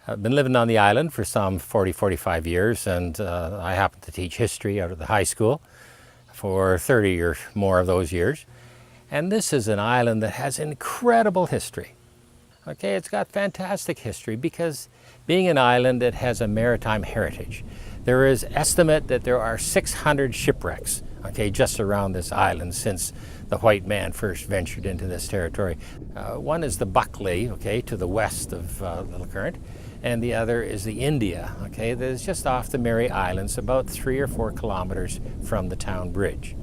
I've been living on the island for some 45 years, and I happen to teach history out of the high school for 30 or more of those years. And this is an island that has incredible history. Okay, it's got fantastic history because being an island, it has a maritime heritage. There is estimate that there are 600 shipwrecks, okay, just around this island since the white man first ventured into this territory. One is the Buckley, okay, to the west of Little Current, and the other is the India, okay, that is just off the Mary Islands, about 3 or 4 kilometers from the town bridge.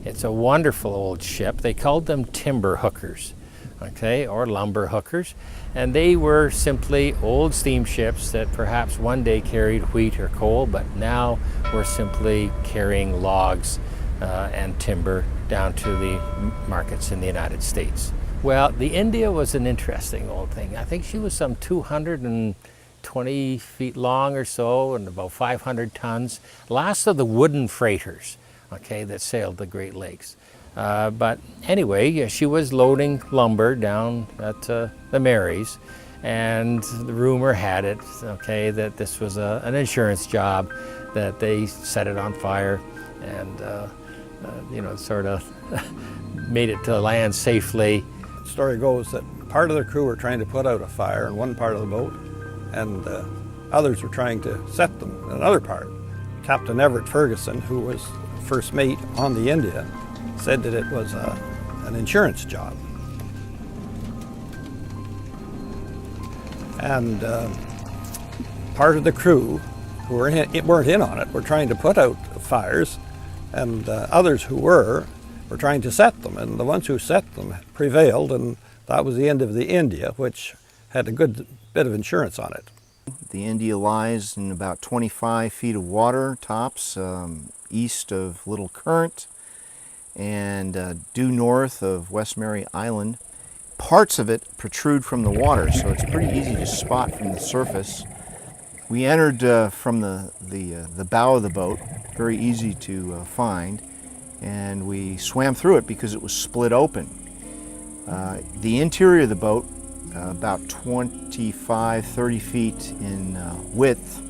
It's a wonderful old ship. They called them timber hookers, okay, or lumber hookers, and they were simply old steamships that perhaps one day carried wheat or coal, but now were simply carrying logs and timber down to the markets in the United States. Well, the India was an interesting old thing. I think she was some 220 feet long or so and about 500 tons. Last of the wooden freighters, okay, that sailed the Great Lakes. But anyway, she was loading lumber down at the Marys, and the rumor had it, okay, that this was an insurance job, that they set it on fire and, sort of made it to land safely. The story goes that part of the crew were trying to put out a fire in one part of the boat, and others were trying to set them in another part. Captain Everett Ferguson, who was first mate on the India, said that it was an insurance job. And part of the crew who weren't in on it were trying to put out fires, and others who were trying to set them, and the ones who set them prevailed, and that was the end of the India, which had a good bit of insurance on it. The India lies in about 25 feet of water tops, east of Little Current and due north of West Mary Island. Parts of it protrude from the water, so it's pretty easy to spot from the surface. We entered from the bow of the boat, very easy to find, and we swam through it because it was split open. The interior of the boat, about 25-30 feet in width,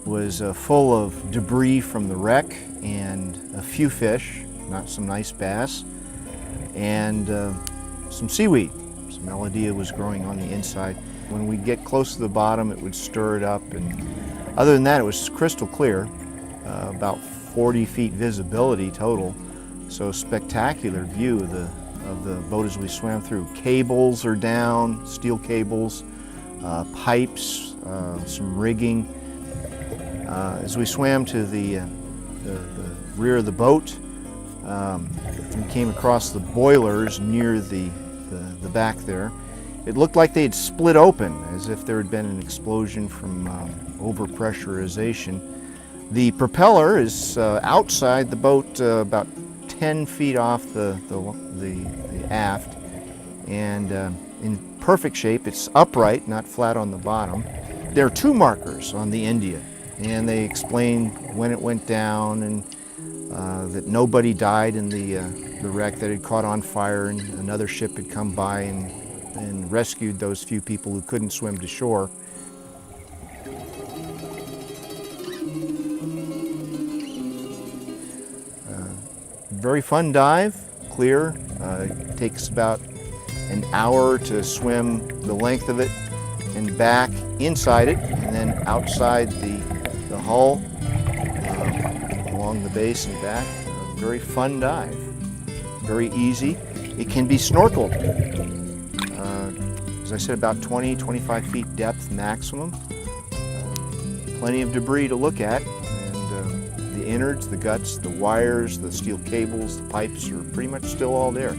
was full of debris from the wreck and a few fish, some nice bass, and some seaweed. Some Melodia was growing on the inside. When we'd get close to the bottom, it would stir it up, and other than that, it was crystal clear, about 40 feet visibility total, so spectacular view of the boat as we swam through. Cables are down, steel cables, pipes, some rigging. As we swam to the rear of the boat, we came across the boilers near the back there. It looked like they had split open, as if there had been an explosion from overpressurization. The propeller is outside the boat, about 10 feet off the aft, and in perfect shape. It's upright, not flat on the bottom. There are 2 markers on the India, and they explain when it went down, and that nobody died in the wreck, that had caught on fire, and another ship had come by and rescued those few people who couldn't swim to shore. Very fun dive, clear. It takes about an hour to swim the length of it and back inside it, and then outside the hull, along the base and back. A very fun dive, very easy. It can be snorkeled. As I said, about 20-25 feet depth maximum. Plenty of debris to look at. The innards, the guts, the wires, the steel cables, the pipes are pretty much still all there.